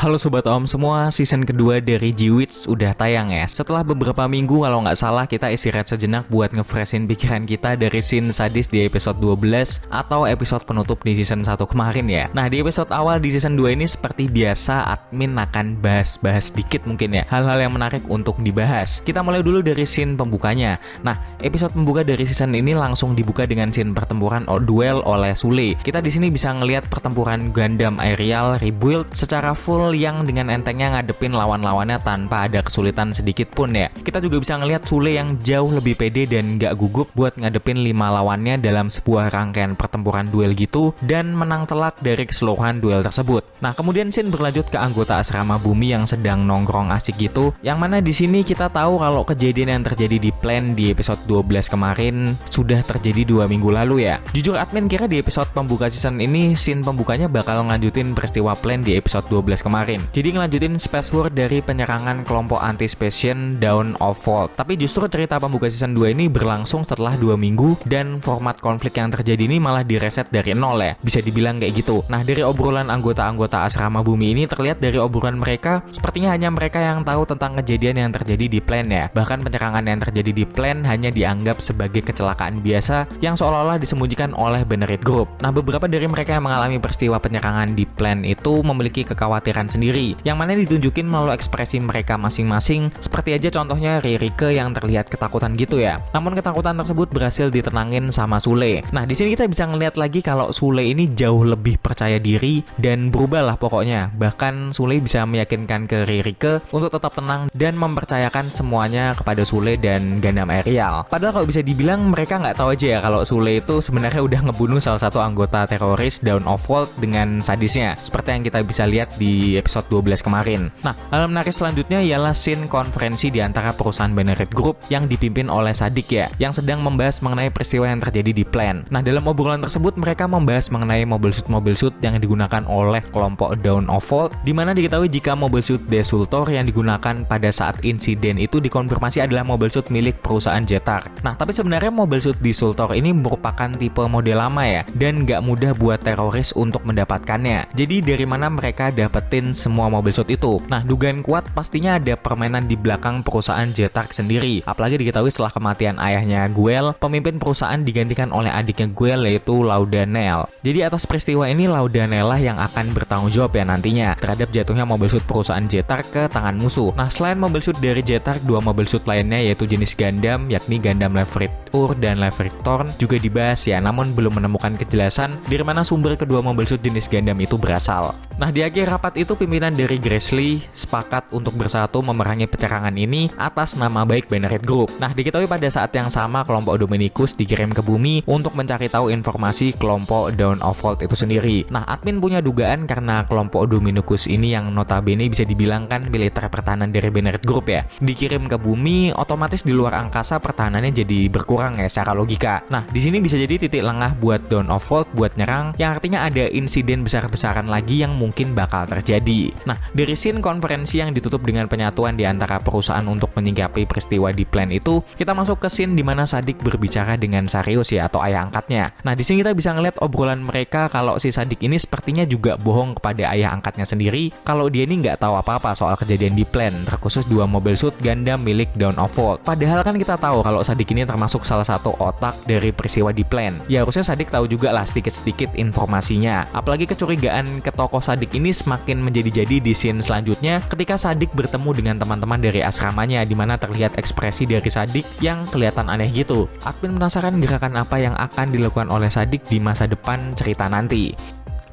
Halo Sobat Om semua, season kedua dari G-Wits udah tayang ya. Setelah beberapa minggu kalau nggak salah kita istirahat sejenak buat ngefreshin pikiran kita dari scene sadis di episode 12 atau episode penutup di season 1 kemarin ya. Nah di episode awal di season 2 ini seperti biasa admin akan bahas-bahas dikit mungkin ya hal-hal yang menarik untuk dibahas. Kita mulai dulu dari scene pembukanya. Nah episode pembuka dari season ini langsung dibuka dengan scene pertempuran duel oleh Sule. Kita di sini bisa ngelihat pertempuran Gundam Aerial Rebuild secara full yang dengan entengnya ngadepin lawan-lawannya tanpa ada kesulitan sedikit pun ya. Kita juga bisa ngelihat Sule yang jauh lebih pede dan gak gugup buat ngadepin 5 lawannya dalam sebuah rangkaian pertempuran duel gitu dan menang telak dari keseluruhan duel tersebut. Nah kemudian scene berlanjut ke anggota asrama bumi yang sedang nongkrong asik gitu, yang mana di sini kita tahu kalau kejadian yang terjadi di plan di episode 12 kemarin sudah terjadi 2 minggu lalu ya. Jujur admin kira di episode pembuka season ini scene pembukanya bakal ngelanjutin peristiwa plan di episode 12 kemarin. Jadi ngelanjutin Space War dari penyerangan kelompok anti-Spacian Dawn of Volt. Tapi justru cerita pembuka season 2 ini berlangsung setelah 2 minggu dan format konflik yang terjadi ini malah direset dari nol ya. Bisa dibilang kayak gitu. Nah dari obrolan anggota-anggota asrama bumi ini terlihat dari obrolan mereka sepertinya hanya mereka yang tahu tentang kejadian yang terjadi di plan ya. Bahkan penyerangan yang terjadi di plan hanya dianggap sebagai kecelakaan biasa yang seolah-olah disembunyikan oleh Benerit Group. Nah beberapa dari mereka yang mengalami peristiwa penyerangan di plan itu memiliki kekhawatiran sendiri, yang mana ditunjukin melalui ekspresi mereka masing-masing. Seperti aja contohnya Ririke yang terlihat ketakutan gitu ya. Namun ketakutan tersebut berhasil ditenangin sama Sule. Nah di sini kita bisa ngeliat lagi kalau Sule ini jauh lebih percaya diri dan berubah lah pokoknya. Bahkan Sule bisa meyakinkan ke Ririke untuk tetap tenang dan mempercayakan semuanya kepada Sule dan Gundam Aerial. Padahal kalau bisa dibilang mereka nggak tahu aja ya kalau Sule itu sebenarnya udah ngebunuh salah satu anggota teroris Dawn of Volt dengan sadisnya. Seperti yang kita bisa lihat di episode 12 kemarin. Nah, hal menarik selanjutnya ialah scene konferensi di antara perusahaan Benerit Group yang dipimpin oleh Sadik ya, yang sedang membahas mengenai peristiwa yang terjadi di plan. Nah, dalam obrolan tersebut mereka membahas mengenai mobil suit yang digunakan oleh kelompok Dawn of Volt, di mana diketahui jika mobil suit Desultor yang digunakan pada saat insiden itu dikonfirmasi adalah mobil suit milik perusahaan Jetar. Nah, tapi sebenarnya mobil suit Desultor ini merupakan tipe model lama ya, dan nggak mudah buat teroris untuk mendapatkannya. Jadi dari mana mereka dapetin semua mobil suit itu? Nah, dugaan kuat pastinya ada permainan di belakang perusahaan Jetark sendiri. Apalagi diketahui setelah kematian ayahnya Guel, pemimpin perusahaan digantikan oleh adiknya Guel yaitu Laudanel. Jadi atas peristiwa ini Laudanel lah yang akan bertanggung jawab ya nantinya terhadap jatuhnya mobil suit perusahaan Jetark ke tangan musuh. Nah, selain mobil suit dari Jetark, 2 mobil suit lainnya yaitu jenis Gundam yakni Gundam Levrit Ur dan Levrit Torn juga dibahas ya, namun belum menemukan kejelasan dari mana sumber kedua mobil suit jenis Gundam itu berasal. Nah, di akhir rapat itu pimpinan dari Gracely sepakat untuk bersatu memerangi penyerangan ini atas nama baik Benerit Group. Nah, diketahui pada saat yang sama kelompok Dominicus dikirim ke bumi untuk mencari tahu informasi kelompok Dawn of Volt itu sendiri. Nah, admin punya dugaan karena kelompok Dominicus ini yang notabene bisa dibilang kan militer pertahanan dari Benerit Group ya, dikirim ke bumi, otomatis di luar angkasa pertahanannya jadi berkurang ya secara logika. Nah, di sini bisa jadi titik lengah buat Dawn of Volt buat nyerang, yang artinya ada insiden besar-besaran lagi yang mungkin bakal terjadi. Nah, dari scene konferensi yang ditutup dengan penyatuan di antara perusahaan untuk menyikapi peristiwa di plan itu, kita masuk ke scene di mana Sadik berbicara dengan Sarius ya atau ayah angkatnya. Nah, di sini kita bisa ngeliat obrolan mereka kalau si Sadik ini sepertinya juga bohong kepada ayah angkatnya sendiri kalau dia ini nggak tahu apa-apa soal kejadian di plan, terkhusus 2 mobil suit Gundam milik Dawn of Volt. Padahal kan kita tahu kalau Sadik ini termasuk salah satu otak dari peristiwa di plan. Ya harusnya Sadik tahu juga lah sedikit-sedikit informasinya. Apalagi kecurigaan ke tokoh Sadik ini semakin menjadi-jadi di scene selanjutnya ketika Sadik bertemu dengan teman-teman dari asramanya, di mana terlihat ekspresi dari Sadik yang kelihatan aneh gitu. Admin penasaran gerakan apa yang akan dilakukan oleh Sadik di masa depan cerita nanti.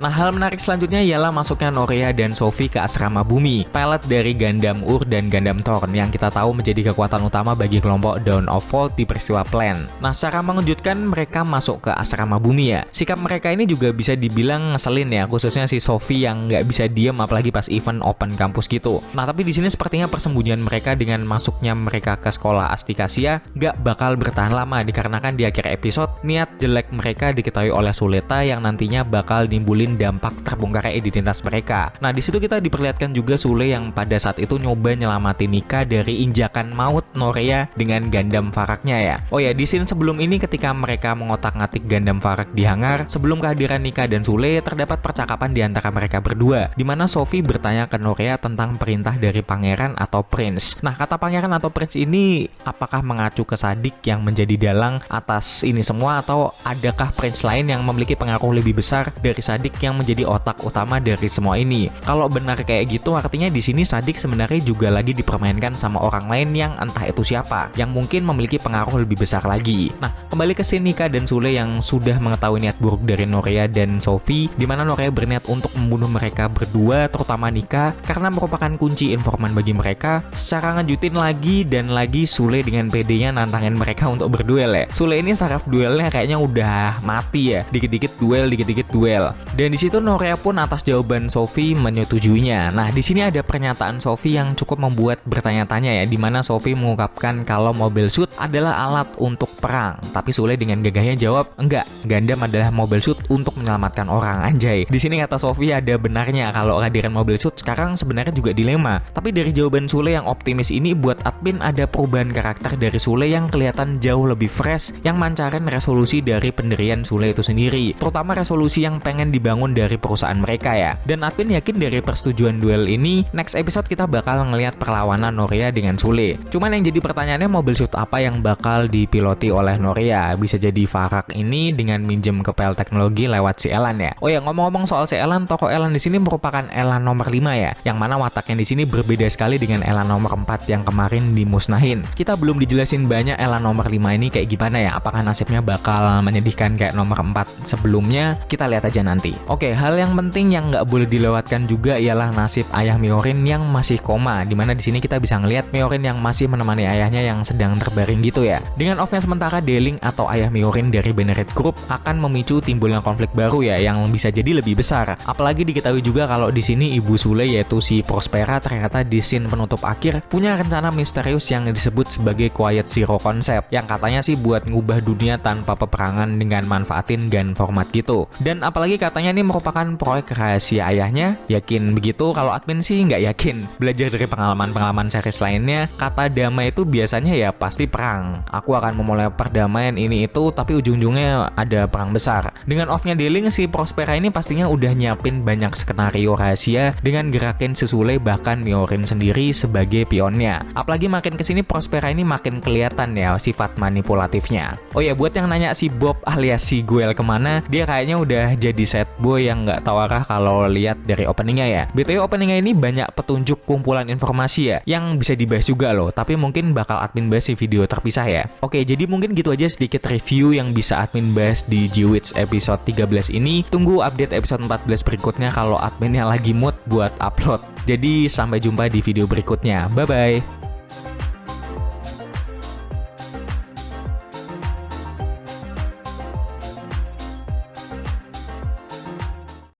Nah, hal menarik selanjutnya ialah masuknya Norea dan Sophie ke asrama bumi, pilot dari Gundam Ur dan Gundam Torn yang kita tahu menjadi kekuatan utama bagi kelompok Dawn of Volt di peristiwa plan. Nah, secara mengejutkan mereka masuk ke asrama bumi ya. Sikap mereka ini juga bisa dibilang ngeselin ya, khususnya si Sophie yang nggak bisa diem apalagi pas event open kampus gitu. Nah, tapi di sini sepertinya persembunyian mereka dengan masuknya mereka ke sekolah Astikasia nggak bakal bertahan lama, dikarenakan di akhir episode niat jelek mereka diketahui oleh Suleta yang nantinya bakal nimbulin ngejelasin dampak terbongkarnya identitas mereka. Nah, di situ kita diperlihatkan juga Sule yang pada saat itu nyoba nyelamatin Nika dari injakan maut Norea dengan Gundam Varaknya ya. Oh ya, di scene sebelum ini ketika mereka mengotak-ngatik Gundam Varak di hangar, sebelum kehadiran Nika dan Sule, terdapat percakapan di antara mereka berdua, di mana Sophie bertanya ke Norea tentang perintah dari pangeran atau prince. Nah, kata pangeran atau prince ini apakah mengacu ke Sadik yang menjadi dalang atas ini semua, atau adakah prince lain yang memiliki pengaruh lebih besar dari Sadik yang menjadi otak utama dari semua ini? Kalau benar kayak gitu, artinya di sini Sadik sebenarnya juga lagi dipermainkan sama orang lain yang entah itu siapa, yang mungkin memiliki pengaruh lebih besar lagi. Nah, kembali ke scene Nika dan Sule yang sudah mengetahui niat buruk dari Norea dan Sophie, di mana Norea berniat untuk membunuh mereka berdua, terutama Nika, karena merupakan kunci informan bagi mereka. Secara ngejutin lagi dan lagi, Sule dengan PD-nya nantangin mereka untuk berduel ya. Sule ini saraf duelnya kayaknya udah mati ya, dikit-dikit duel, dikit-dikit duel. Dan di situ Norea pun atas jawaban Sophie menyetujuinya. Nah, di sini ada pernyataan Sophie yang cukup membuat bertanya-tanya ya, di mana Sophie mengungkapkan kalau Mobile Suit adalah alat untuk perang, tapi Sule dengan gagahnya jawab, enggak, Gundam adalah Mobile Suit untuk menyelamatkan orang. Anjay. Di sini kata Sophie ada benarnya kalau kehadiran Mobile Suit sekarang sebenarnya juga dilema. Tapi dari jawaban Sule yang optimis ini, buat admin ada perubahan karakter dari Sule yang kelihatan jauh lebih fresh, yang mancarin resolusi dari pendirian Sule itu sendiri, terutama resolusi yang pengen dibangun dari perusahaan mereka ya. Dan admin yakin dari persetujuan duel ini, next episode kita bakal ngelihat perlawanan Norea dengan Sule. Cuman yang jadi pertanyaannya, Mobile Suit apa yang bakal dipiloti oleh Norea? Bisa jadi Varak ini dengan minjem ke PL Teknologi lewat si Elan ya. Oh ya, ngomong-ngomong soal si Elan, tokoh Elan di sini merupakan Elan nomor 5 ya, yang mana wataknya di sini berbeda sekali dengan Elan nomor 4 yang kemarin dimusnahin. Kita belum dijelasin banyak Elan nomor 5 ini kayak gimana ya, apakah nasibnya bakal menyedihkan kayak nomor 4 sebelumnya? Kita lihat aja nanti. Oke, hal yang penting yang nggak boleh dilewatkan juga ialah nasib ayah Myorin yang masih koma, dimana di sini kita bisa ngelihat Myorin yang masih menemani ayahnya yang sedang terbaring gitu ya. Dengan off-nya sementara, Deling atau ayah Myorin dari Benerit Group akan memicu timbulnya konflik baru ya, yang bisa jadi lebih besar. Apalagi diketahui juga kalau di sini ibu Sule yaitu si Prospera ternyata di scene penutup akhir punya rencana misterius yang disebut sebagai Quiet Zero Concept, yang katanya sih buat ngubah dunia tanpa peperangan dengan manfaatin gun format gitu. Dan apalagi katanya ini merupakan proyek rahasia ayahnya. Yakin begitu? Kalau admin sih nggak yakin. Belajar dari pengalaman-pengalaman series lainnya, kata damai itu biasanya ya pasti perang. Aku akan memulai perdamaian ini itu, tapi ujung-ujungnya ada perang besar. Dengan off-nya Deling, si Prospera ini pastinya udah nyiapin banyak skenario rahasia dengan gerakin si Sule bahkan Myorin sendiri sebagai pionnya. Apalagi makin kesini Prospera ini makin kelihatan ya sifat manipulatifnya. Oh ya, buat yang nanya si Bob alias si Guel kemana, dia kayaknya udah jadi sad boy yang nggak tahu arah kalau lihat dari openingnya ya. BTW openingnya ini banyak petunjuk kumpulan informasi ya, yang bisa dibahas juga loh, tapi mungkin bakal admin bahas di video terpisah ya. Oke, jadi mungkin gitu aja sedikit review yang bisa admin bahas di G-Witch episode 13 ini. Tunggu update episode 14 berikutnya kalau adminnya lagi mood buat upload. Jadi sampai jumpa di video berikutnya. Bye bye.